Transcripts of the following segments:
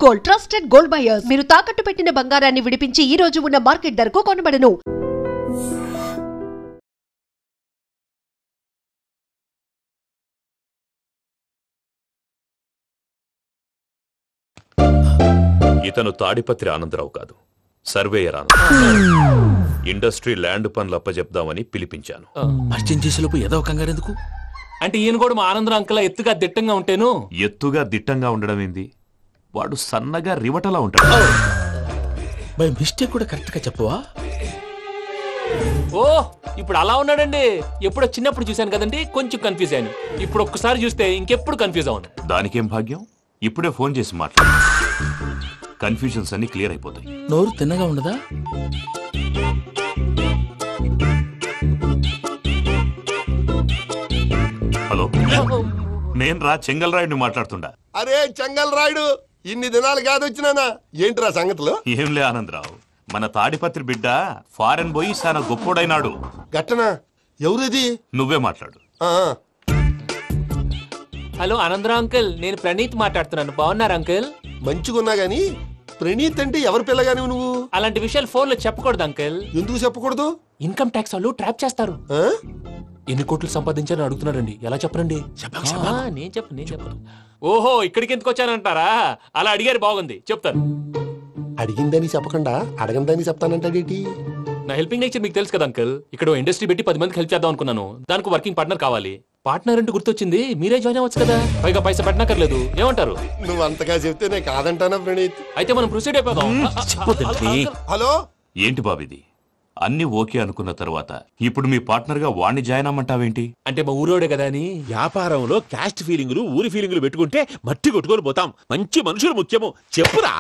Gold, trusted gold buyers. మీరు తాకట్టు పెట్టిన బంగారాన్ని విడిపించి ఈ రోజు ఉన్న మార్కెట్ ధరకు కొనబడను. ఇతను తాడిపత్రి ఆనందరావు కాదు, సర్వేయర్ ఆనందరావు. ఇండస్ట్రీ ల్యాండ్ పనులు అప్పజెప్దామని పిలిపించాను. పరిచయం చేసేలోపు ఏదో కంగారెందుకు? అంటే ఈయన కూడా మా ఆనందరావు అంకల్ ఎత్తుగా దిట్టంగా ఉంటాను. ఎత్తుగా దిట్టంగా ఉండడం ఏంది? వాడు సన్నగా రివటలా ఉంటాడు. బై మిస్టేక్ కూడా కరెక్ట్ గా చెప్పవా? ఓ ఇప్పుడు అలా ఉన్నాడండి. ఎప్పుడో చిన్నప్పుడు చూశాను కదండి, కొంచెం కన్ఫ్యూజ్ అయ్యాను. ఇప్పుడు ఒక్కసారి చూస్తే ఇంకెప్పుడు కన్ఫ్యూజ్ అవును. దానికేం భాగ్యం, ఇప్పుడే ఫోన్ చేసి మాట్లాడు. కన్ఫ్యూజన్స్ అన్ని క్లియర్ అయిపోతాయి. నోరు తిన్నగా ఉండదా? హలో, నేను రా చెంగల్ రాయుడిని మాట్లాడుతుండా. అరే చెంగల్ రాయుడు, ఇన్ని దినాలు కాదు వచ్చినానా? ఏంట్రా సంగతులు? ఏంలే ఆనందరావు, మన తాడిపత్రి బిడ్డ ఫారెన్ పోయి చాలా గొప్పోడైనాడు. గట్టనా? ఎవరిది? నువ్వే మాట్లాడు. హలో ఆనందరావు అంకుల్, నేను ప్రణీత్ మాట్లాడుతున్నాను. బాగున్నారు అంకుల్? మంచిగున్నా గాని ప్రణీత్ అంటే ఎవరి పిల్లగాని నువ్వు? అలాంటి విషయాలు ఫోన్ లో చెప్పకూడదు అంకుల్. ఎందుకు చెప్పకూడదు? ఇన్కమ్ ట్యాక్స్ వాళ్ళు ట్రాప్ చేస్తారు. ఎన్ని కోట్లు సంపాదించాలని అడుగుతున్నారండి, ఎలా చెప్పరండి? నేను చెప్పను. ఓహో, ఇక్కడికి ఎందుకు వచ్చానంటారా? అలా అడిగారు, బాగుంది, చెప్తాను. అడిగిందని చెప్పకుండా అడగందని చెప్తానంటాడేటి? నా హెల్పింగ్ నేచర్ మీకు తెలుసు కదా అంకుల్. ఇక్కడ ఇండస్ట్రీ పెట్టి 10 మందికి హెల్ప్ చేద్దాం అనుకున్నాను. దానికి వర్కింగ్ పార్ట్నర్ కావాలి. పార్ట్నర్ అంటే గుర్తొచ్చింది, మీరే జాయిన్ అవ్వచ్చు కదా, పైగా పైసా పెట్టనక్కర్లేదు. ఏమంటారు? నువ్వు అంతగా చెప్తే నేను కాదంటానా ప్రణీత్? అయితే మనం ప్రొసీడ్ అయిపోదాం. హలో, ఏంటి బాబిది? అన్ని ఓకే అనుకున్న తర్వాత ఇప్పుడు మీ పార్ట్నర్ గా వాణ్ణి జాయిన్ అమ్మంటావేంటి? అంటే మా ఊరోడే కదా అని. వ్యాపారంలో క్యాస్ట్ ఫీలింగులు, ఊరి ఫీలింగులు పెట్టుకుంటే మట్టి కొట్టుకొని పోతాం. మంచి మనుషులు ముఖ్యము, చెప్పురా.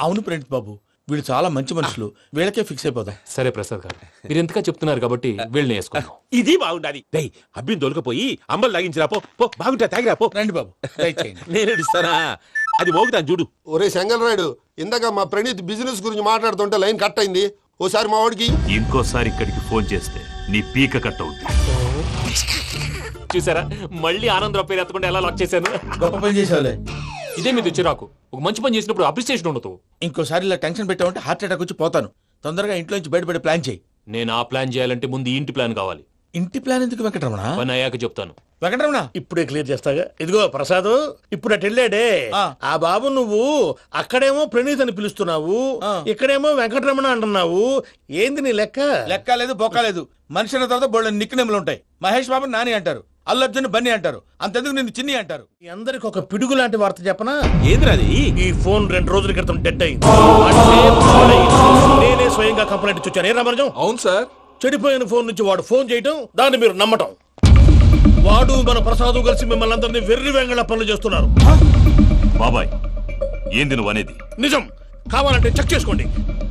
అవును ప్రణీత్ బాబు, వీళ్ళు చాలా మంచి మనుషులు, వీళ్ళకే ఫిక్స్ అయిపోదాం. సరే ప్రసాద్ గారు, మీరు ఎంతగా చెప్తున్నారు కాబట్టి వీళ్ళని వేసుకున్నాం. ఇది బాగుండాలి. డై అబ్బిని దొలకపోయి అంబలు లాగించిరా పో. బాగుంటా, తాగిరా పో. రండి బాబు, దయచేయండి. నేను ఇస్తానా? అది మోగుతాను చూడు. ఒరే చెంగల్ రాయుడు, ఇందాక మా ప్రణీత్ బిజినెస్ గురించి మాట్లాడుతుంటే లైన్ కట్ అయింది. ఓసారి మా వాడికి ఇంకోసారి ఇక్కడికి ఫోన్ చేస్తే నీ పీక కట్ అవుతుంది. చూసారా, మళ్ళీ ఆనందరావు పేరు ఎత్తకుండా ఎలా లాక్ చేశాను. గొప్ప పని చేసేవాళ్ళే. ఇదే మీద చిరాకు. ఒక మంచి పని చేసినప్పుడు అప్రిసియేషన్ ఉండదు. ఇంకోసారి ఇలా టెన్షన్ పెట్టామంటే హార్ట్ అటాక్ వచ్చి పోతాను. తొందరగా ఇంట్లో నుంచి బయటపడే ప్లాన్ చేయి. నేను ఆ ప్లాన్ చేయాలంటే ముందు ఈ ఇంటి ప్లాన్ కావాలి. ఇంటి ప్లాన్ ఎందుకు వెంకటరమణ? పని అయ్యాక చెప్తాను. వెంకటరమణ ఇప్పుడే క్లియర్ చేస్తాగా. ఇదిగో ప్రసాద్, ఇప్పుడు అటు వెళ్ళాడే ఆ బాబు, నువ్వు అక్కడేమో ప్రణీత్ అని పిలుస్తున్నావు, ఇక్కడేమో వెంకటరమణ అంటున్నావు. ఏంది నీ లెక్క? లెక్క లేదు, బొక్క లేదు. మనిషి అన్న తర్వాత బోళ్ళ నిక్నెములు ఉంటాయి. మహేష్ బాబు నాని అంటారు, అల్లు అర్జున్ బన్నీ అంటారు, అంతెందుకు నిన్ను చిన్ని అంటారు. అందరికి ఒక పిడుగు లాంటి వార్త చెప్పనా? ఏంద్రది? ఈ ఫోన్ 2 రోజుల క్రితం డెడ్ అయింది. అంటే నేనే స్వయంగా కంప్లైంట్ ఇచ్చాను. ఏ రామరాజం? అవును సార్. చెడిపోయిన ఫోన్ నుంచి వాడు ఫోన్ చేయటం, దాన్ని మీరు నమ్మటం. వాడు మన ప్రసాదు కలిసి మిమ్మల్ని అందరినీ వెర్రి వెంగళ పనులు చేస్తున్నారు. బాబాయ్, ఏంది నువ్వు అనేది? నిజం. కావాలంటే చెక్ చేసుకోండి.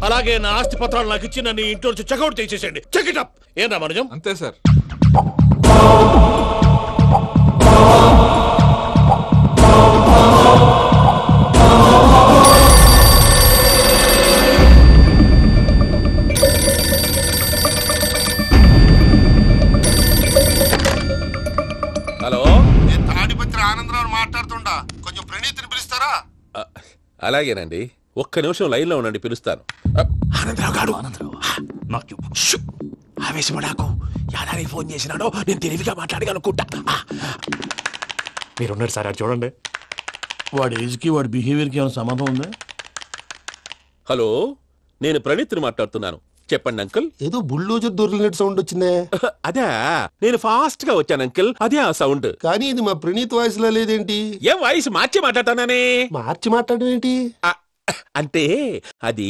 అలాగే నా ఆస్తి పత్రాలు నాకు ఇచ్చి నన్ను ఇంట్లో నుంచి చెక్అౌట్ చేసేసండి. Check it up. ఏం రామరాజం? అంతే సార్. హలో, నేను తాడిపత్రి ఆనందరావు మాట్లాడుతుండా. కొంచెం ప్రణీత్ని పిలుస్తారా? అలాగేనండి. ఒక్క నిమిషం లైన్ లో ఉండండి, పిలుస్తాను. ఆనందరావు గాడు, ఆవేశపడాకు. యాదానికి ఫోన్ చేసినాడో నేను తెలివిగా మాట్లాడగలనుకుంటా. మీరున్నారు సార్, అది చూడండి. వాడి ఏజ్ కి వాడి బిహేవియర్ కి ఏమైనా సంబంధం ఉందా? హలో, నేను ప్రణీత్ని మాట్లాడుతున్నాను. చెప్పండి అంకుల్. ఏదో బుల్డోజర్ దొరికినట్టు సౌండ్ వచ్చిందే. అదే, నేను ఫాస్ట్ గా వచ్చాను అంకుల్, అదే ఆ సౌండ్. కానీ ఇది మా ప్రణీత్ వాయిస్ లో లేదేంటి? ఏం వాయిస్ మార్చి మాట్లాడతానని? మార్చి మాట్లాడడం ఏంటి? అంటే అది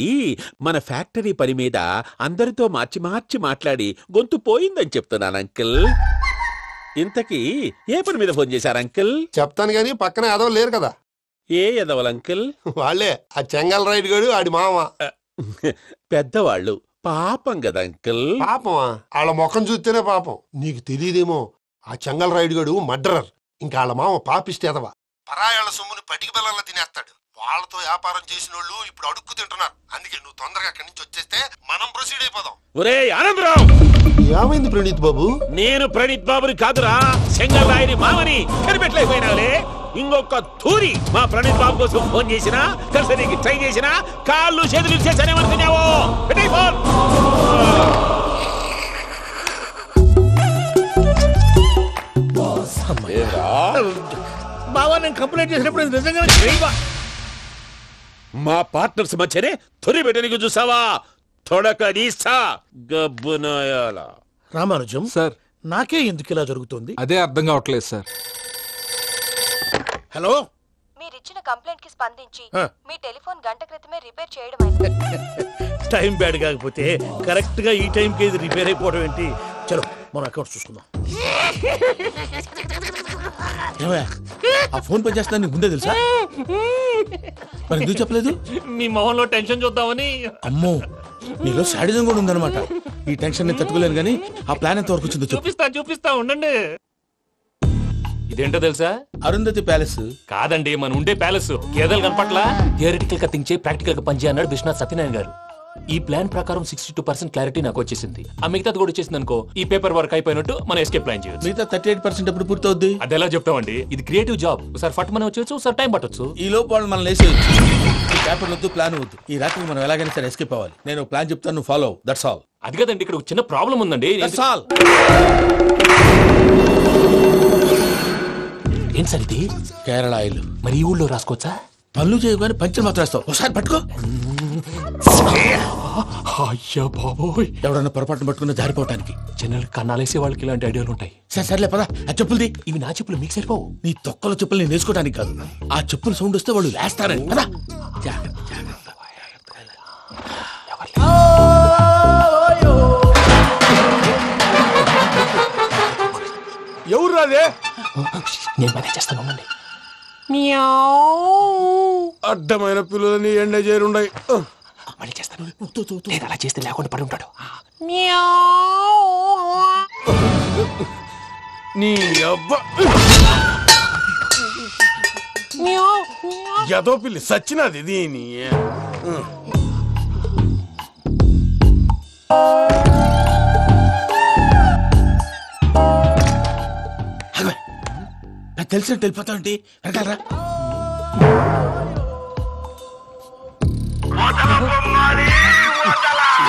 మన ఫ్యాక్టరీ పని మీద అందరితో మార్చి మార్చి మాట్లాడి గొంతు పోయిందని చెప్తున్నాను అంకుల్. ఇంతకీ ఏ పని మీద ఫోన్ చేశారు అంకుల్? చెప్తాను గానీ పక్కన ఏదో లేరు కదా. ఏ ఎదవల్ అంకుల్? వాళ్ళే ఆ చెంగల్ రైడ్ గాడు, ఆడి మామ. పెద్దవాళ్ళు, పాపం కదా అంకుల్. పాపమా? వాళ్ళ ముఖం చూస్తేనే పాపం. నీకు తెలియదేమో, ఆ చెంగల్ రైడ్ గాడు మర్డరర్. ఇంకా వాళ్ళ మామ పాపిస్తేదవా. పరాయాళ్ళ సొమ్ముని పటికి బెల్లంలో తినేస్తాడు. వాళ్ళతో వ్యాపారం చేసిన వాళ్ళు ఇప్పుడు అడుక్కు తింటున్నారు. అందుకే నువ్వు తొందరగా అక్కడి నుంచి వచ్చేస్తే మనం ప్రొసీడ్ అయిపోదాం. ఒరే ఆనందరావు! ఏమైంది ప్రణీత్ బాబు? నేను ప్రణీత్ బాబుని కాదురా, చెంగల్ రాయని మామని కనిపెట్టలేకపోయినావులే. ఇంకొక తూరి మా ప్రణీత్ బాబు కోసం ఫోన్ చేసినా కలిసి ట్రై చేసినా కాళ్ళు చేతులు చేశానేమనుకున్నావు. పెట్టేయ్ ఫోన్. బావా నేను కంప్లైంట్ చేసినప్పుడు ఇది నిజంగా మా పార్ట్నర్స్ మధ్యనే తొలి పెట్టడానికి చూసావా? తొడక నీస్తా గబ్బునాయాల. రామానుజం సార్ నాకే ఎందుకు ఇలా జరుగుతుంది? అదే అర్థం కావట్లేదు సార్. హలో, మీరిచ్చిన కంప్లైంట్ కి స్పందించి ఆ. మీ టెలిఫోన్ గంట క్రితమే రిపేర్ చేయడమైంది. టైం బ్యాడ్ కాకపోతే కరెక్ట్ గా ఈ టైం కి ఇది రిపేర్ అయిపోవడం ఏంటి? చలో మన అకౌంట్ చూసుకుందాం. ఏమయ్య, ఆ ఫోన్ పని చేస్తా నీకు ముందే తెలుసా? మరి ఎందుకు చెప్పలేదు? మీ మొహంలో టెన్షన్ చూద్దామని. అమ్మో, నీలో శాడిజం కూడా ఉందన్నమాట. ఈ టెన్షన్ ని తట్టుకోలేను కానీ ఆ ప్లాన్ ఎంత వరకు వచ్చిందో చెప్పు. చూపిస్తా ఉండండి. ఇదేంటో తెలుసా? అరుంధతి ప్యాలెస్ కాదండి, మన ఉండే ప్యాలెస్. గేదెలు కనపట్లా? థియరిటికల్ గా థింక్ చేయి, ప్రాక్టికల్ గా పనిచేయ అన్నాడు విశ్వనాథ్ సత్యనారాయణ గారు. ఈ ప్లాన్ ప్రకారం 62% క్లారిటీ నాకు వచ్చేసింది. ఆ మిగతాది కూడా వచ్చేసింది అనుకో, ఈ పేపర్ వర్క్ అయిపోయినట్టు మనం ఎస్కేప్ ప్లాన్ చేయొచ్చు. మిగతా 38% ఎప్పుడు పూర్తవుద్ది? అది ఎలా చెప్తామండి? ఇది క్రియేటివ్ జాబ్. ఒకసారి ఫట్ మనం వచ్చేయచ్చు, ఒకసారి టైం పట్టొచ్చు. ఈ లోపు వాళ్ళు మనం లేసేయచ్చు. ఈ పేపర్ వద్దు, ప్లాన్ వద్దు. ఈ రాత్రికి మనం ఎలాగైనా సరే ఎస్కేప్ అవ్వాలి. నేను ప్లాన్ చెప్తాను, నువ్వు ఫాలో. That's all. అది కదండి, ఇక్కడ ఒక చిన్న ప్రాబ్లం ఉందండి. That's all. ఏం సార్ ఇది? కేరళ ఆయిల్. మరి ఈ ఊళ్ళో రాసుకోవచ్చా? పనులు చేయగానే పంచర్ మాత్రం వేస్తావు. ఒకసారి పట్టుకో. అయ్యా బాబోయ్, ఎవడన్నా పొరపాటున పట్టుకున్న జారిపోవటానికి. జనరల్ కన్నాలేసే వాళ్ళకి ఇలాంటి ఐడియాలు ఉంటాయి. సర్లే పదా, ఆ చెప్పులది. ఇవి నా చెప్పులు మీకు సరిపోవు. నీ తొక్కల చెప్పులు నేను వేసుకోవడానికి కాదు, ఆ చెప్పులు సౌండ్ వస్తే వాళ్ళు వేస్తారని. పదా. ఎవరు రాదే? నేను మేనేజ్ చేస్తాను, ఉండండి. అడ్డమైన పిల్లలని ఎండ చేరుండయి. మళ్ళీ చేస్తాను. లేదు, అలా చేస్తే లేకుండా పడి ఉంటాడు. నీ అబ్బా ఎదో పిల్లి సచ్చినది దీని. నాకు తెలిసినట్టు వెళ్ళిపోతా ఉంటే వెనకాలరా.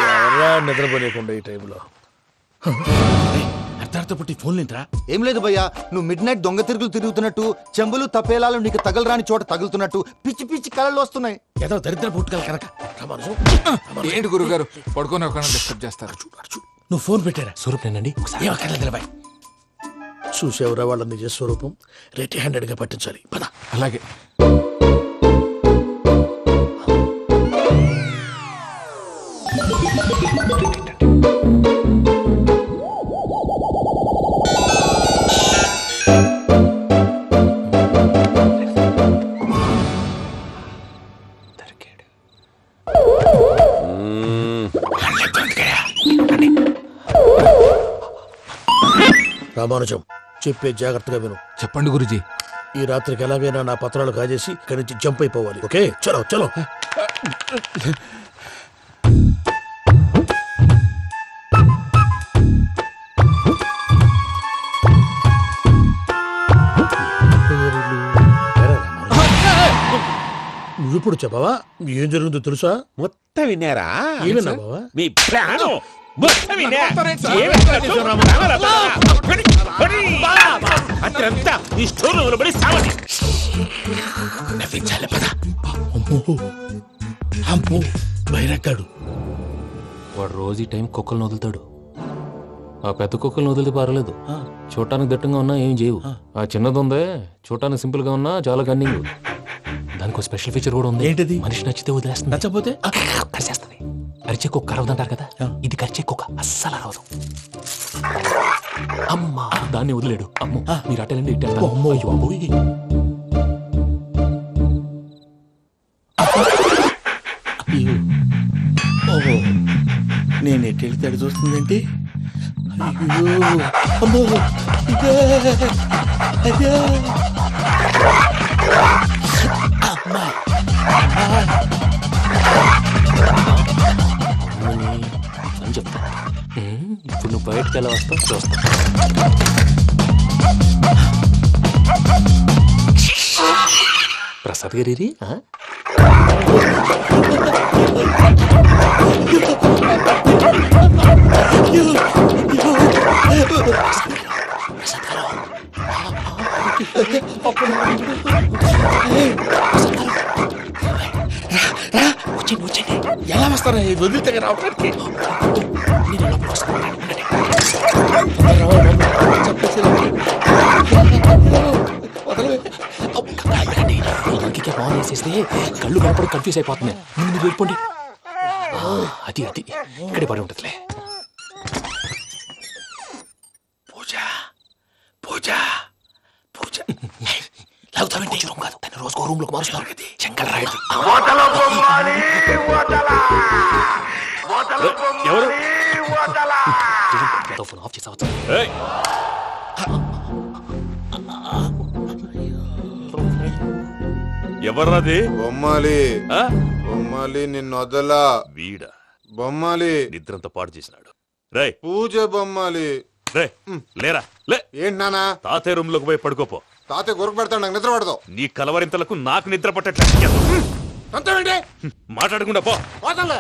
ఎవరా నిద్రపోలేకుండా ఈ టైంలో? అర్ధార్థ పుట్టి ఫోన్ లేంట్రా. ఏం లేదు భయ్యా, నువ్వు మిడ్ నైట్ దొంగ తిరుగులు తిరుగుతున్నట్టు, చెంబులు తపేలాలు నీకు తగలరాని చోట తగులుతున్నట్టు పిచ్చి పిచ్చి కళలు వస్తున్నాయి. ఏదో దరిద్ర పుట్టుకల కనుక. ఏంటి గురుగారు పడుకొని ఒక డిస్టర్బ్ చేస్తారు? నువ్వు ఫోన్ పెట్టారా? స్వరూపేనండి, ఒకసారి ఏమక్కర్లేదు బాయ్. చూసేవరా వాళ్ళ నిజ స్వరూపం. రెట్టి హ్యాండెడ్ గా పట్టించాలి. పద. అలాగే. రామానుజం, చెప్పే జాగ్రత్తగా విను. చెప్పండి గురుజీ. ఈ రాత్రికి ఎలాగైనా నా పత్రాలు కాజేసి ఇక్కడి నుంచి జంప్ అయిపోవాలి. ఓకే, చలో చలో. నువ్విప్పుడు చెప్పవా ఏం జరుగుతుందో తెలుసా? మొత్తం విన్నారా? ఏమన్నా బావా? మీ ప్రాణం మొత్తం విన్నా. అత్రంతా ఈ స్టోర్ రూమ్ లో పడి సావండి. నవ్వించాలి. పద. అమ్మో, బైరక్కాడు. వాడు రోజు ఈ టైం కుక్కలను వదులుతాడు. ఆ పెద్ద కుక్కలను వదిలితే పర్లేదు, చూడటానికి దట్టంగా ఉన్నా ఏం చేయవు. ఆ చిన్నది ఉందే, చూడటానికి సింపుల్ గా ఉన్నా చాలా కన్నింగ్. దానికి ఒక స్పెషల్ ఫీచర్ కూడా ఉంది. ఏంటిది? మనిషి నచ్చితే వదిలేస్తుంది, నచ్చపోతే కరిచేస్తుంది. అరిచే కుక్క అరవదంటారు కదా, ఇది కరిచే కుక్క అస్సలు అరవదు. అమ్మా, దాన్ని వదిలేడు. అమ్మో, మీరు అటెండి ఇటు. అమ్మో, అయ్యో. ఓహో, నేను ఎట్టెళ్తే అడి చూస్తుందేంటి? అయ్యో, అమ్మో, ఇదే, అదే. అమ్మా, అని చెప్తా. ఇప్పుడు నువ్వు బయటకు ఎలా వస్తావు చూస్తా. ప్రసాద్ గారి ఎలా వస్తారా ఇది వదిలితే రావడానికి ఫోన్ వేసేస్తే కళ్ళు కనపడి కన్ఫ్యూజ్ అయిపోతున్నాయి. మీరు వెళ్ళిపోండి. అది అది ఇక్కడే పడి ఉంటుందిలే. పూజ పూజ పూజ రూమ్ కాదు, తను రోజుకో రూమ్ లోకి మారుస్తున్నారు కదా. చెంగల్ రాయుడు ఫోన్ ఆఫ్ చేసావచ్చు. ఎవర్రాది? బొమ్మాలి. బొమ్మాలి నిన్ను వదలా. వీడా బొమ్మాలి నిద్రంతా పాడు చేసినాడు. రే పూజ బొమ్మాలి. రే లేరా లే. ఏంటి నానా? తాతయ్య రూమ్ లోకి పోయి పడుకోపో. తాతయ్య గురకు పెడతాడు, నాకు నిద్ర పడదు. నీ కలవరింతలకు నాకు నిద్ర పట్టట్లేదు. అంతేంటి మాట్లాడకుండా పో. పోతాలే.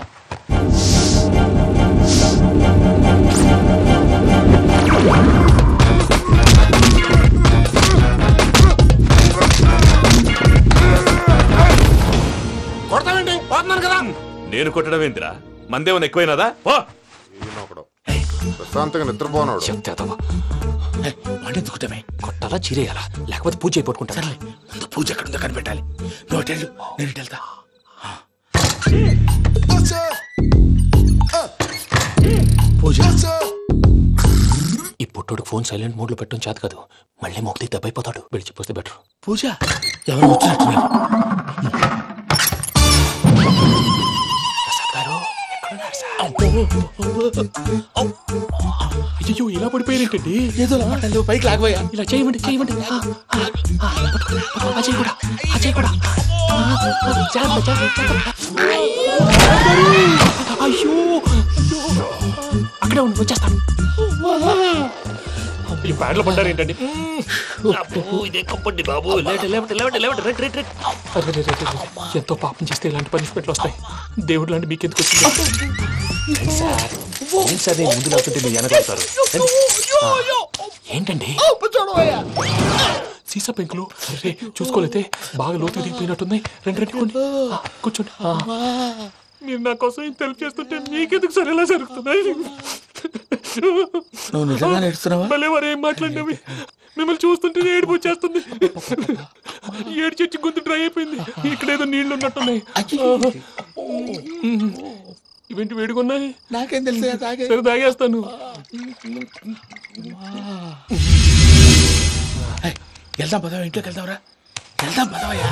కొడతావేంటి? పోతున్నాను కదా. నేను కొట్టడం ఏంటిరా? మందేమన్నా ఎక్కువైనదా? పో. ప్రశాంతంగా నిద్రపోనాడు. వాడెందుకుంటామే? కొట్టాలా చీరేయాలా లేకపోతే పూజ అయిపోట్టుకుంటా. సరే ముందు పూజ ఎక్కడుందో కనిపెట్టాలి. నువ్వు అటెళ్ళు, నేను ఇటు వెళ్తా. పూజ ఈ పుట్టోడికి ఫోన్ సైలెంట్ మోడ్ లో పెట్టడం చేత కాదు. మళ్ళీ మొక్కి దెబ్బైపోతాడు. వెళ్ళి చెప్పొస్తే బెటర్. పూజ ఎవరు వచ్చినట్టున్నారు? ప్రసాద్ గారు ఎక్కడున్నారు సార్? అయ్యో ఇలా పడిపోయారేంటండి? ఏదో మాటలు పైకి లాగబోయా. ఇలా చేయమండి చేయమండి. అజయ్ కూడా అజయ్ కూడా. అయ్యో అక్కడే ఉండి వచ్చేస్తాను. ఈ బ్యాడ్లో పడ్డారు ఏంటండి? ఎంతో పాపం చేస్తే ఇలాంటి పనిష్మెంట్లు వస్తాయి. దేవుడు లాంటి మీకెందుకు వచ్చింది? సార్ ముందు లేకుంటే మీరు వెనకాడతారు. ఏంటండి సీసా పెంకులు? అరే చూసుకోలేతే బాగా లోతు దిగిపోయినట్టున్నాయి. రెండు రెండు కూర్చోండి. మీరు నా కోసం ఇంత హెల్ప్ చేస్తుంటే మీకెందుకు సరే ఎలా జరుగుతున్నాయి? నువ్వు నిజంగా నేర్చున్నావా? మళ్ళీ వారు ఏం మాట్లాడినవి? మిమ్మల్ని చూస్తుంటే ఏడుపు వచ్చేస్తుంది. ఏడు చెట్టు గొంతు డ్రై అయిపోయింది. ఇక్కడేదో నీళ్లు ఉన్నట్టున్నాయి. ఇవేంటి వేడుకున్నాయి? నాకేం తెలుసు. సరే తాగేస్తాను. వెళ్దాం పదవా, ఇంట్లోకి వెళ్దాంరా. వెళ్దాం పదవయ్యా.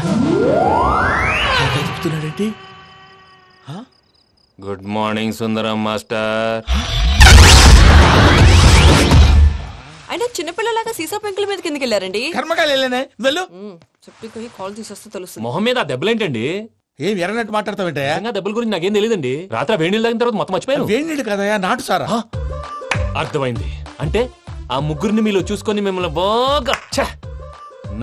చెప్తున్నాడేంటి? గుడ్ మార్నింగ్ సుందరం మాస్టర్. అయినా చిన్నపిల్లలాగా సీసా పెంకుల మీద కిందకి వెళ్ళారండి. కర్మకాయలు వెళ్ళానే వెళ్ళు. చెప్పి కాల్ తీసేస్తే తెలుస్తుంది. మొహం మీద ఆ దెబ్బలేంటండి? ఏం ఎర్రనట్టు మాట్లాడతావేంటయ్యా? దెబ్బల గురించి నాకేం తెలియదండి. రాత్రి వేడి నీళ్ళు తాగిన తర్వాత మొత్తం మర్చిపోయాను. వేడి నీళ్ళు కదయా, నాటు సారా. అర్థమైంది. అంటే ఆ ముగ్గురిని మీలో చూసుకొని మిమ్మల్ని బాగా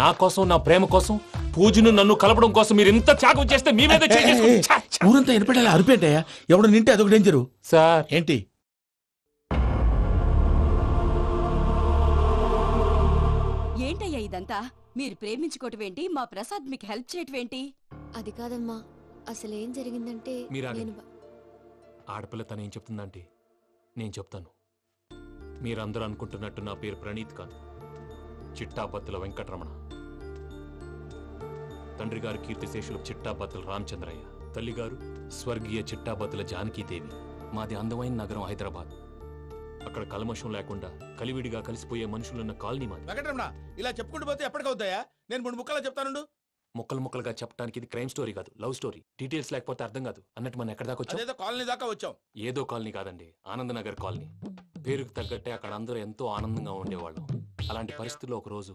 నా కోసం, నా ప్రేమ కోసం, పూజను నన్ను కలపడం కోసం మీరు ఇంత త్యాగం చేస్తే మీ మీద ఊరంతా ఎనపెట్టాలి. అరిపేంటయ్యా, ఎవడు నింటే అదొక డేంజరు. సార్ ఏంటి? ఏంటయ్యా ఇదంతా? మీరు ప్రేమించుకోవటం ఏంటి? మా ప్రసాద్ మీకు హెల్ప్ చేయటం ఏంటి? అది కాదమ్మా, అసలేం జరిగిందంటే ఆడపిల్ల తను ఏం చెప్తుందంటే నేను చెప్తాను. మీరందరూ అనుకుంటున్నట్టు నా పేరు ప్రణీత్ కాదు, చిట్టాబత్తుల వెంకటరమణ. తండ్రి గారు కీర్తిశేషులు చిట్టాబత్తుల రామచంద్రయ్య, తల్లిగారు స్వర్గీయ చిట్టాబత్తుల జానకీదేవి. మాది అందమైన నగరం హైదరాబాద్. అక్కడ కల్మషం లేకుండా కలివిడిగా కలిసిపోయే మనుషులున్న కాలనీ మాది. వెంకటరమణ, ఇలా చెప్పుకుంటూ పోతే ఎప్పటికవుతాయా? నేను 3 ముక్కలా చెప్తాను. ముక్కలు ముక్కలుగా చెప్పడానికి ఇది క్రైమ్ స్టోరీ కాదు, లవ్ స్టోరీ. డీటెయిల్స్ లేకపోతే అర్థం కాదు. అన్నట్టు మనం ఎక్కడ దాకా వచ్చాం? కాలనీ దాకా వచ్చాం. ఏదో కాలనీ కాదండి, ఆనందనగర్ కాలనీ. పేరుకు తగ్గట్టే అక్కడ అందరూ ఎంతో ఆనందంగా ఉండేవాళ్ళు. అలాంటి పరిస్థితుల్లో ఒక రోజు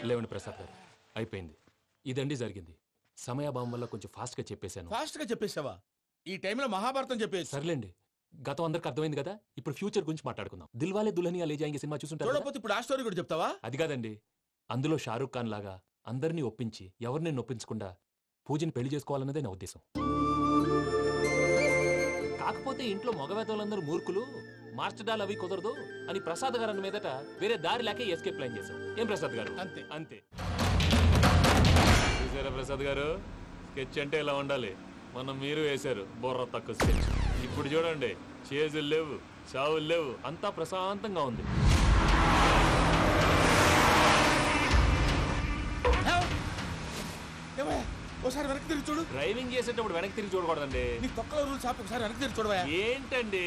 లేవండి ప్రసాద్ గారు, అయిపోయింది. ఇదండి జరిగింది. సమయాభావం వల్ల కొంచెం ఫాస్ట్ గా చెప్పేశాను. ఫాస్ట్ గా చెప్పేసావా? ఈ టైంలో మహాభారతం చెప్పేసి. సర్లేండి, గతం అందరికి అర్థమైంది కదా. ఇప్పుడు ఫ్యూచర్ గురించి మాట్లాడుకుందాం. దిల్వాలే దుల్హనియా లే జాయేంగే సినిమా చూసుంటారు. చూడకపోతే ఇప్పుడు ఆ స్టోరీ కూడా చెప్తావా? అది కాదండి, అందులో షారూఖ్ ఖాన్ లాగా అందరినీ ఒప్పించి ఎవరిని నొప్పించకుండా పూజని పెళ్లి చేసుకోవాలన్నదే నా ఉద్దేశం. కాకపోతే ఇంట్లో మగవేతలందరూ మూర్ఖులు, మార్చడాలు అవి కుదరదు అని ప్రసాద్ గారు అన్న మీదట వేరే దారి లేక ఎస్కేప్ ప్లాన్ చేశాం. ఏం ప్రసాద్ గారు? అంతే అంతే. చూసారా ప్రసాద్ గారు, స్కెచ్ అంటే ఇలా ఉండాలి. మనం మీరు వేశారు బోర్ర తక్కువ స్కెచ్. ఇప్పుడు చూడండి, చేజులు లేవు, చావులు లేవు, అంతా ప్రశాంతంగా ఉంది. ఒకసారి వెనక్కి తిరిగి చూడు. డ్రైవింగ్ చేసేటప్పుడు వెనక్కి తిరిగి చూడకూడదండి. నీ తొక్కలో రూల్స్ ఆపి ఒకసారి వెనక్కి తిరిగి చూడవా. ఏంటండి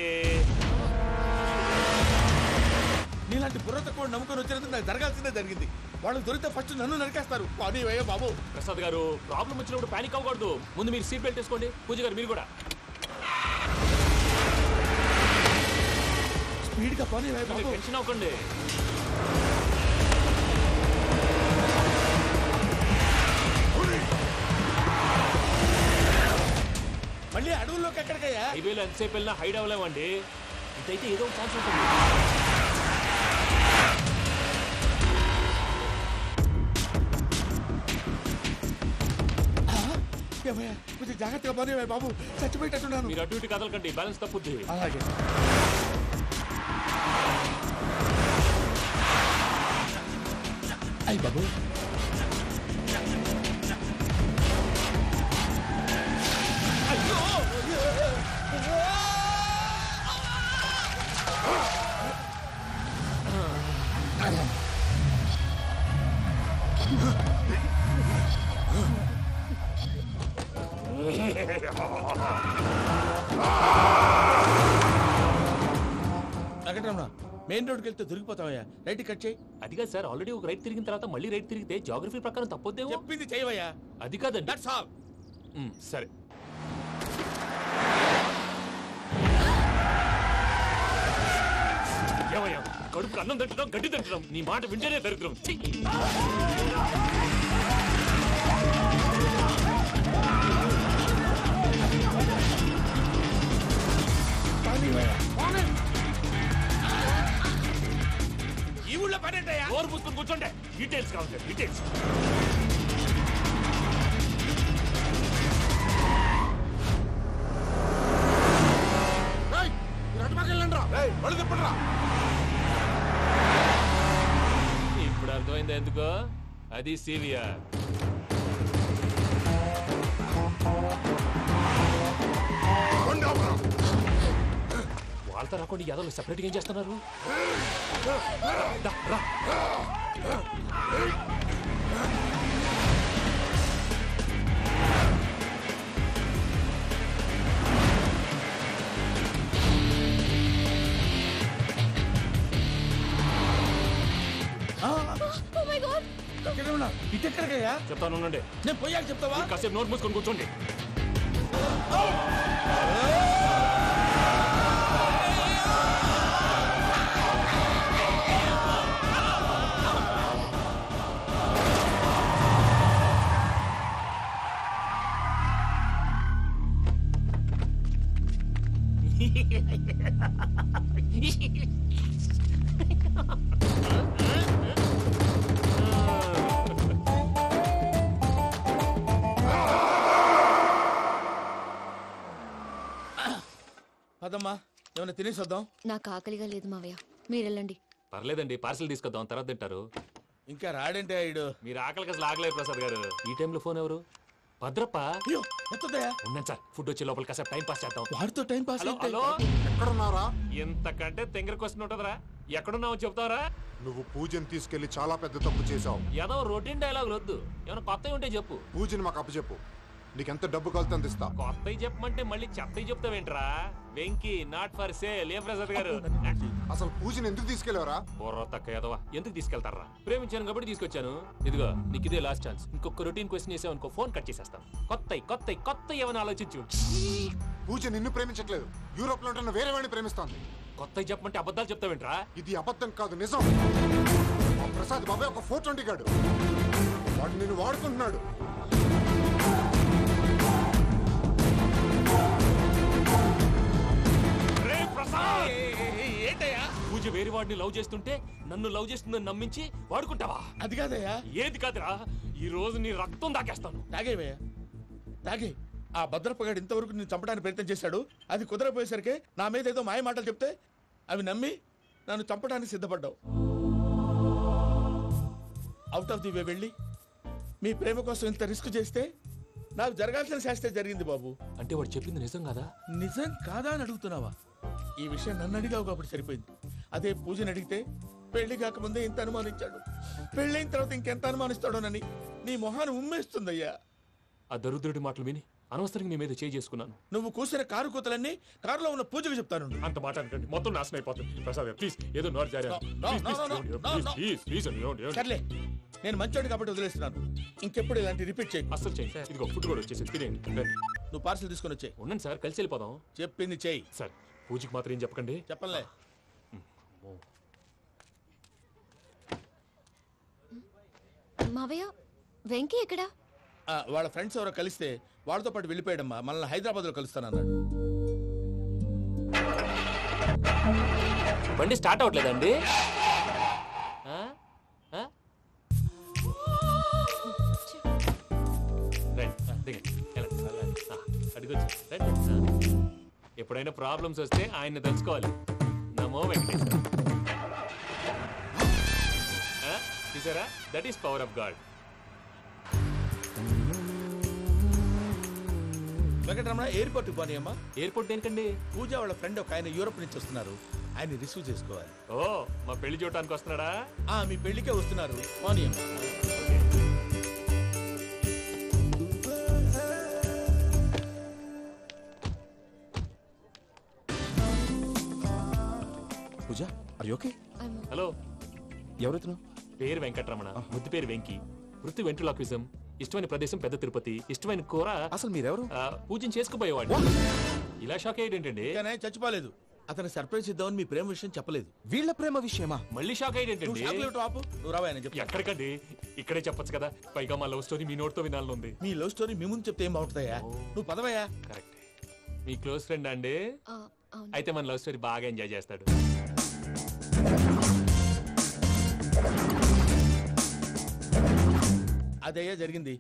నీలాంటి బుర్ర తక్కువ నమ్ముకొని వచ్చినందుకు నాకు జరగాల్సిందే జరిగింది. వాళ్ళకి దొరికితే ఫస్ట్ నన్ను నరికేస్తారు. కానీ వయ్యో బాబు. ప్రసాద్ గారు, ప్రాబ్లం వచ్చినప్పుడు పానిక్ అవ్వకూడదు. ముందు మీరు సీట్ బెల్ట్ వేసుకోండి. పూజ గారు మీరు కూడా స్పీడ్ గా పని టెన్షన్ అవ్వకండి. మళ్ళీ అడవుల్లోకి ఎక్కడికయ్యా? హైవేలో ఎంతసేపు వెళ్ళినా హైడ్ అవ్వలేమండి. ఇదైతే ఏదో ఒక ఛాన్స్ ఉంటుంది. కొంచెం జాగ్రత్తగా పని బాబు, చచ్చిపోయేటట్టున్నాను. మీరు అటు ఇటు కదలకండి, బ్యాలెన్స్ తప్పుద్ది. అలాగే. అయ్యి బాబు, వెంకటరమణ, మెయిన్ రోడ్కి వెళ్తే దొరికిపోతావయ్యా. రైట్ కట్ చేయి. అది కాదు సార్, ఆల్రెడీ ఒక రైట్ తిరిగిన తర్వాత మళ్ళీ రైట్ తిరిగితే జాగ్రఫీ ప్రకారం తప్పొద్దేమో. చెప్పింది చేయవయ్యా. అది కాదండి. That's all. సరే. ఏమయ్యా, కడుపుకు అన్నం తింటున్నాం, గడ్డి తింటున్నాం, నీ మాట వింటేనే దరిద్రం. ఈ ఊళ్ళో పని ఏంటయ్యా? నోరు పూసుకొని కూర్చోండి. డీటెయిల్స్ కావాలి, డీటెయిల్స్. ఇప్పుడు అర్థమైంది ఎందుకో. అది సివిఆర్. వాళ్ళతో రాకుండా యాదవ్ సెపరేట్గా ఏం చేస్తున్నారు? ఇటెక్కడికయ్యా? చెప్తాను ఉండండి. నేను పోయాక చెప్తావా? కాసేపు నోట్ మూసుకొని కూర్చోండి. అదమ్మా, ఏమైనా తినేసి వద్దాం. నాకు ఆకలిగా లేదు మావయ్య, మీరు వెళ్ళండి. పర్లేదండి, పార్సల్ తీసుకొద్దాం, తర్వాత తింటారు. ఇంకా రాడంటే ఆయుడు. మీరు ఆకలికి అసలు ఆగలేదు ప్రసాద్ గారు. ఈ టైంలో ఫోన్ ఎవరు? భద్రప్ప. ఉన్నాను సార్, ఫుడ్ వచ్చే లోపల కాసేపు టైం పాస్ చేద్దాం. వాడితో టైం పాస్. హలో, ఎక్కడున్నారా? ఇంతకంటే తెంగర క్వశ్చన్ ఉంటుందిరా. ఎక్కడున్నావు చెప్తావరా? నువ్వు పూజని తీసుకెళ్లి చాలా పెద్ద తప్పు చేశావు. ఏదో రొటీన్ డైలాగ్ వద్దు, ఏమైనా కొత్తవి ఉంటే చెప్పు. పూజని మాకు అప్పచెప్పు, నీకెంత డబ్బు కలితే అంత ఇస్తా. కొత్తవి చెప్పమంటే మళ్ళీ చెత్తవి చెప్తావేంట్రా? Venky not for sale. ఏ ప్రసాద్ గారు, అసలు పూజని ఎందుకు తీసుకెళ్లేవరా? బుర్ర తక్క ఏదవా, ఎందుకు తీసుకెళ్తారా? ప్రేమించాను కాబట్టి తీసుకొచ్చాను. ఇదిగో నీకు ఇదే లాస్ట్ ఛాన్స్. ఇంకొక రొటీన్ క్వశ్చన్ చేసావు అనుకో, ఫోన్ కట్ చేసేస్తాను. కొత్త ఏమైనా ఆలోచించు. పూజ నిన్ను ప్రేమించట్లేదు, యూరోప్ లో ఉంటున్న వేరే వాడిని ప్రేమిస్తాంది. కొత్తవి చెప్పమంటే అబద్ధాలు చెప్తావేంట్రా? ఇది అబద్ధం కాదు, నిజం. మా ప్రసాద్ బాబాయ్ ఒక 420 గాడు. వాడు నిన్ను వాడుకుంటున్నాడు. పూజ వేరే వాడిని లవ్ చేస్తుంటే నన్ను లవ్ చేస్తుందని నమ్మించి వాడుకుంటావా? అది కాదయ్యా. ఏది కాదురా, ఈ రోజు నీ రక్తం దాకేస్తాను. తాగేవయ్యా, తాగే. ఆ భద్రపగాడు ఇంతవరకు నేను చంపడానికి ప్రయత్నం చేశాడు. అది కుదరపోయేసరికి నా మీద ఏదో మాయ మాటలు చెప్తే అవి నమ్మి నన్ను చంపడానికి సిద్ధపడ్డావు. అవుట్ ఆఫ్ ది వే వెళ్ళి మీ ప్రేమ కోసం ఇంత రిస్క్ చేస్తే నాకు జరగాల్సిన శాస్త్రే జరిగింది బాబు. అంటే వాడు చెప్పింది నిజం కాదా? నిజం కాదా అని అడుగుతున్నావా? ఈ విషయం నన్ను అడిగావు కాబట్టి సరిపోయింది. అదే పూజని అడిగితే పెళ్లి కాకముందే ఇంత అనుమానించాడు, పెళ్ళైన తర్వాత ఇంకెంత అనుమానిస్తాడోనని నీ మొహాన్ని ఉమ్మేస్తుందయ్యా. ఆ దరిద్రుడి మాటలు విని అనవసరంగా నీ మీద చేసుకున్నాను. నువ్వు కూసిన కారు కూతలన్నీ కారులో ఉన్న పూజకు చెప్తాను. అంత మాట అనకండి, మొత్తం నాశనం అయిపోతుంది. ప్రసాద్ ప్లీజ్ ఏదో నోరు జారీ. సర్లే, నేను మంచోడు కాబట్టి వదిలేస్తున్నాను. ఇంకెప్పుడు ఇలాంటి రిపీట్ చేయి. అసలు చేయి. ఇదిగో ఫుడ్ కూడా వచ్చేసి తినేయండి. నువ్వు పార్సల్ తీసుకొని వచ్చాయి. ఉండండి సార్, కలిసి వెళ్ళిపోదాం. చెప్పింది చెయ్యి సార్. పూజకి మాత్రం ఏం చెప్పకండి. చెప్పలే. మావయ్య, వెంకీ ఎక్కడా? వాళ్ళ ఫ్రెండ్స్ ఎవరో కలిస్తే వాళ్ళతో పాటు వెళ్ళిపోయాడమ్మా. మనల్ని హైదరాబాద్ లో కలుస్తానన్నాడు. బండి స్టార్ట్ అవ్వట్లేదండి. ఎప్పుడైనా ప్రాబ్లమ్స్ వస్తే ఆయన్ని తెలుసుకోవాలి. నమో వెంకటేశ్వర. చూసారా, that is power of God. Venkataramana, airport పోనీ అమ్మా. ఎయిర్పోర్ట్ దేనికండి? పూజ వాళ్ళ ఫ్రెండ్ ఒక ఆయన యూరోప్ నుంచి వస్తున్నారు, ఆయన రిసీవ్ చేసుకోవాలి. ఓ, మా పెళ్లి చూడటానికి వస్తున్నాడా? మీ పెళ్లికే వస్తున్నారు. పోనీ అమ్మా. పూజ, ఆర్ యు ఓకే? హలో, ఎవరైతున్నావు? పేరు వెంకటరమణ, ముద్దు పేరు వెంకీ, వృత్తి వెంట్రులాక్విజం, ఇష్టమైన ప్రదేశం పెద్ద తిరుపతి, ఇష్టమైన కూర. అసలు మీరెవరు? పూజను చేసుకుపోయేవాడు. ఇలా షాక్ అయ్యేటండి. చచ్చిపోలేదు. అతను సర్ప్రైజ్ ఇద్దామని మీ ప్రేమ విషయం చెప్పలేదు. వీళ్ళ ప్రేమ విషయమా? మళ్ళీ షాక్ అయ్యేటండి. ఎక్కడికండి, ఇక్కడే చెప్పొచ్చు కదా. పైగా మా లవ్ స్టోరీ మీ నోట్తో వినాలనుంది. మీ లవ్ స్టోరీ మీ ముందు చెప్తే ఏం బాగుంటుందయ్యా? నువ్వు పదవయ్యా. కరెక్ట్. మీ క్లోజ్ ఫ్రెండ్ అండి? అయితే మన లవ్ స్టోరీ బాగా ఎంజాయ్ చేస్తాడు. అదయ్యా జరిగింది.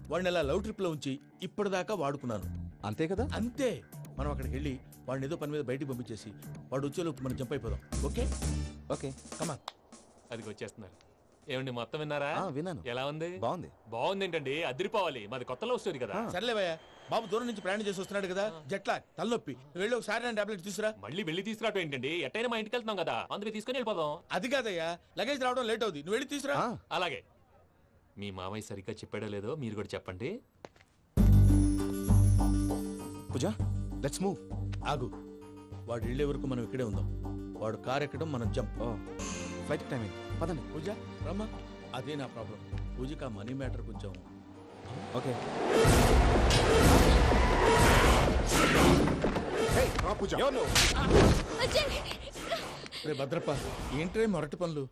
వాడిని అలా లవ్ ట్రిప్ లో ఉంచి ఇప్పటిదాకా వాడుకున్నాను. అంతే కదా? అంతే. మనం అక్కడికి వెళ్ళి వాడిని ఏదో పని మీద బయటికి పంపించేసి వాడు వచ్చేలోపు మనం జంప్ అయిపోదాం. ఓకే ఓకే, కమాన్. అది వచ్చేస్తున్నారు. ఏమండి, మొత్తం విన్నారా? విన్నాను. ఎలా ఉంది? బాగుంది. బాగుంది ఏంటండి, అదిరిపోవాలి. మాది కొత్త లవ్ స్టోరీ కదా. సర్లేవయ్యా, బాబు దూరం నుంచి ప్రయాణం చేసి వస్తున్నాడు కదా, జట్లా తలనొప్పి. వెళ్ళి ఒకసారి టాబ్లెట్ తీసుకురా. మళ్ళీ వెళ్ళి తీసుకురావటం ఏంటండి? ఎట్టైనా మా ఇంటికి వెళ్తున్నాం కదా, అందుకే తీసుకుని వెళ్ళిపోదాం. అది కాదయ్యా, లగేజ్ రావడం లేట్ అవుతుంది. నువ్వు వెళ్ళి తీసుకురా. అలాగే. మీ మామయ్య సరిగ్గా చెప్పాడో లేదో మీరు కూడా చెప్పండి. పూజ, లెట్స్ మూవ్. ఆగు, వాడు వెళ్ళే వరకు మనం ఇక్కడే ఉందాం. వాడు కార్ ఎక్కడం, మనం జంప్. ఫ్లైట్ టైం అయింది, పదండి. పూజ రమ్మా. అదే నా ప్రాబ్లం. పూజకి ఆ మనీ మ్యాటర్ కొంచెం. ఓకే. రే భద్రప్ప, ఏంట్రే మొరటి పనులు?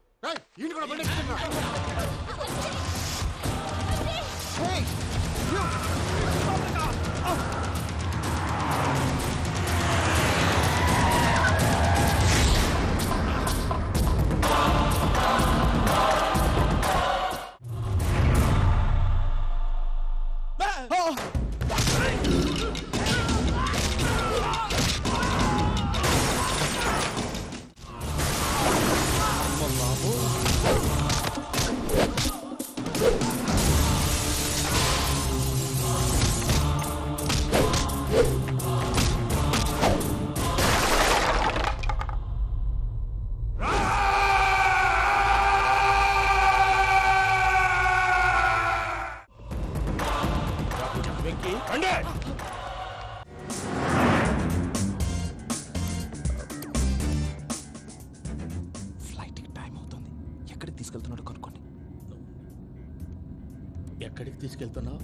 ఎక్కడికి తీసుకెళ్తున్నావు?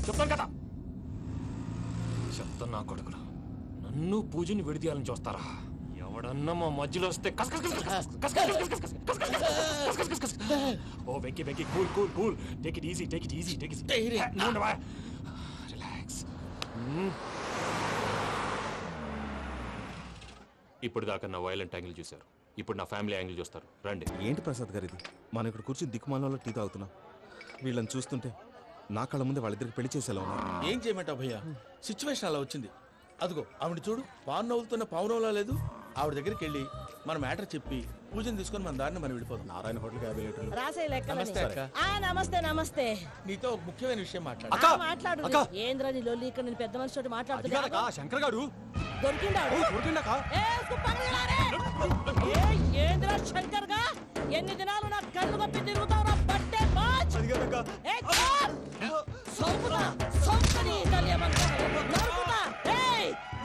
చెప్తాను కదా. చెప్తాను నా కొడుకులు, నన్ను పూజని విడిదీయాలని చూస్తారా? ఎవడన్నా మా మధ్యలో వస్తే ఓ Venky Venky cool cool cool take it easy take it easy take it relax. ఇప్పుడు దాకా నా వైలెంట్ యాంగిల్ చూశారు, ఇప్పుడు నా ఫ్యామిలీ యాంగిల్ చూస్తారు. రండి. ఏంటి ప్రసాద్ గారు ఇది? మనం ఇక్కడ కూర్చుని దిక్కుమాలలో టీ తాగుతున్నాం. వీళ్ళని చూస్తుంటే నా కళ్ళ ముందే వాళ్ళిద్దరికి పెళ్లి చేసేలా ఉన్నారు. ఏం చేయమంటావు భయ్యా, సిచ్యువేషన్ అలా వచ్చింది. అదిగో ఆవిడ చూడు, పావు నవ్వుతున్న పావునవ్వులా లేదు. ఆవిడ దగ్గరికి వెళ్ళి మన మ్యాటర్ చెప్పి పూజను తీసుకొని మన దారిని మనం వెళ్ళిపోతాం. నారాయణ హోటల్ 50 లీటర్లు. నమస్తే అక్క. నమస్తే నమస్తే. నీతో ఒక ముఖ్యమైన విషయం మాట్లాడు. ఏంద్రా నీ లొల్లి? ఇక్కడ నేను పెద్ద మనిషి తోటి మాట్లాడుతున్నా. శంకర్ గారు దొరికిందాడు. ఏంద్రా శంకర్ గా? ఎన్ని దినాలు నా కళ్ళు కప్పి తిరుగుతావు నా బట్టే బాచ్.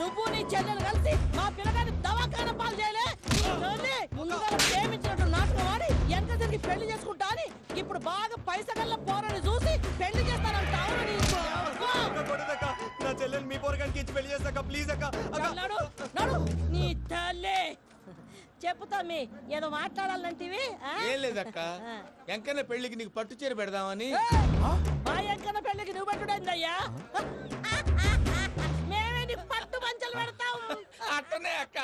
నువ్వు నీ చెల్లెలు కలిసి మా పిల్లగాని దవాఖాన పాలు చేయలే. ముందుగా ప్రేమించినట్టు నాటకం ఆడి ఎంత తిరిగి పెళ్లి చేసుకుంటా అని ఇప్పుడు బాగా పైసగల్ల పోరని చూసి పెళ్లి చేస్తానంటావు. నా చెల్లెలు మీ పోరగానికి ఇచ్చి పెళ్లి చేస్తాక ప్లీజ్ అక్క. నీ తల్లి చెప్పుతా మీ ఏదో మాట్లాడాలంటివి. ఏం లేదక్క, ఎంకన్న పెళ్లికి నీకు పట్టు చీర పెడదామని. మా ఎంకన్న పెళ్లికి నువ్వు పెట్టుడైందయ్యా? మేమే నీ పట్టు పంచలు పెడతాం. అట్టనే అక్క.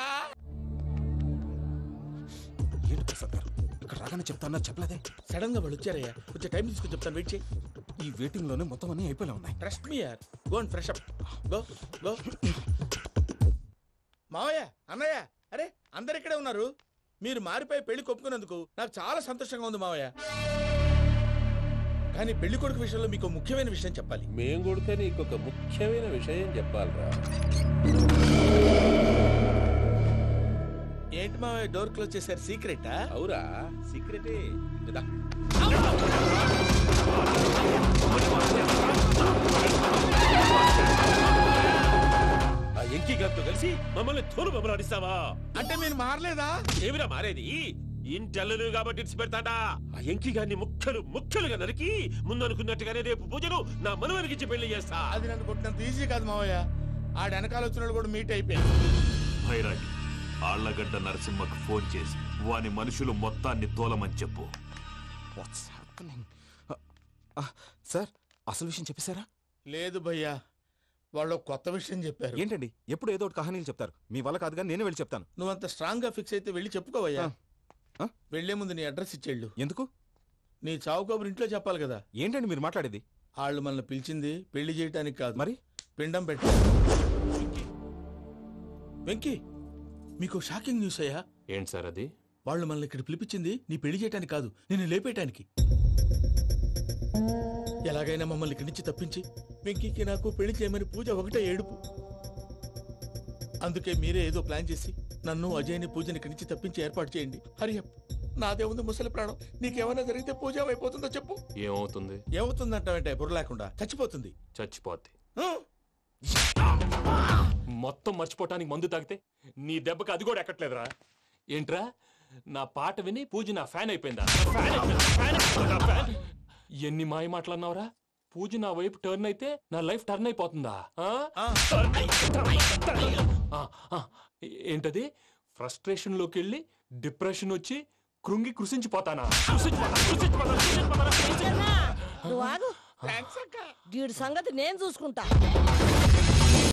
ఏంటి ప్రసాద్ గారు ఇక్కడ రాగానే చెప్తాను చెప్పలేదే? సడన్ గా వాళ్ళు వచ్చారయ్యా, కొంచెం టైం తీసుకుని చెప్తాను, వెయిట్ చేయి. ఈ వెయిటింగ్ లోనే మొత్తం అన్ని అయిపోయినా ఉన్నాయి. ట్రస్ట్ మీ యార్, go and fresh up. Go go. మావయ్య, అన్నయ్య, అరే అందరు ఇక్కడే ఉన్నారు. మీరు మారిపోయి పెళ్లి కొప్పుకున్నందుకు నాకు చాలా సంతోషంగా ఉంది మావయ్య. కానీ పెళ్లి కొడుకు విషయంలో మీకు ముఖ్యమైన విషయం చెప్పాలి. మేం కొడితే నీకు ఒక ముఖ్యమైన విషయం చెప్పాలిరా. ఏంటి మావయ్య డోర్ క్లోజ్ చేశారు? సీక్రెటా? అవురా, సీక్రెటే. ఎంకీ గారితో కలిసి మమ్మల్ని తోలు బొమ్మలాడిస్తావా? అంటే మీరు మారలేదా? ఏమిరా మారేది? ఇంటల్లు కాబట్టి ఇడిచి పెడతాడా? ఆ ఎంకీ గారిని ముక్కలుగా నరికి ముందు అనుకున్నట్టుగానే రేపు పూజను నా మనవరికిచ్చి పెళ్లి చేస్తా. అది నన్ను కొట్టినంత ఈజీ కాదు మావయ్య. ఆడ వెనకాల వచ్చిన కూడా మీట్ అయిపోయారు. భైరాగి ఆళ్లగడ్డ నరసింహకు ఫోన్ చేసి వాని మనుషులు మొత్తాన్ని తోలమని చెప్పు. సార్ అసలు విషయం చెప్పేశారా? లేదు భయ్యా, వాళ్ళు కొత్త విషయం చెప్పారు. ఏంటండి ఎప్పుడు ఏదో ఒకటి కహానీలు చెప్తారు. మీ వల్ల కాదుగా, నేనే వెళ్ళి చెప్తాను. నువ్వంత స్ట్రాంగ్ గా ఫిక్స్ అయితే వెళ్ళి చెప్పుకోవయ్యా. వెళ్లే ముందు నీ అడ్రస్ ఇచ్చేళ్ళు. ఎందుకు? నీ చావు కబురు ఇంట్లో చెప్పాలి కదా. ఏంటండి మీరు మాట్లాడేది? వాళ్ళు మనల్ని పిలిచింది పెళ్లి చేయటానికి కాదు, మరి పిండం పెట్టి. వెంకీ, మీకు షాకింగ్ న్యూస్ అయ్యా. ఏంటి సార్ అది? వాళ్ళు మనల్ని ఇక్కడ పిలిపించింది నీ పెళ్లి చేయటానికి కాదు, నిన్ను లేపేయటానికి. ఎలాగైనా మమ్మల్ని ఇక్కడి నుంచి తప్పించి వెంకీకి నాకు పెళ్లి చేయమని పూజ ఒకటే ఏడుపు. అందుకే మీరే ఏదో ప్లాన్ చేసి నన్ను అజయ్ని పూజని ఇక్కడి నుంచి తప్పించి ఏర్పాటు చేయండి. హరియప్, నాదే ఉంది ముసలి ప్రాణం. నీకేమైనా జరిగితే పూజ అయిపోతుందో చెప్పు. ఏమవుతుంది? ఏమవుతుందంటావంటే బుర్ర లేకుండా చచ్చిపోతుంది. చచ్చిపోద్ది. మొత్తం మర్చిపోవటానికి మందు తాగితే నీ దెబ్బకి అది కూడా ఎక్కట్లేదురా. ఏంట్రా, నా పాట విని పూజ నా ఫ్యాన్ అయిపోయిందా? ఎన్ని మాయ మాటలన్నావురా? పూజ నా వైపు టర్న్ అయితే నా లైఫ్ టర్న్ అయిపోతుందా? ఏంటది? ఫ్రస్ట్రేషన్ లోకి వెళ్ళి డిప్రెషన్ వచ్చి కృంగి కృషించిపోతానా? నువ్వు ఆగు, వీడి సంగతి నేను చూసుకుంటా.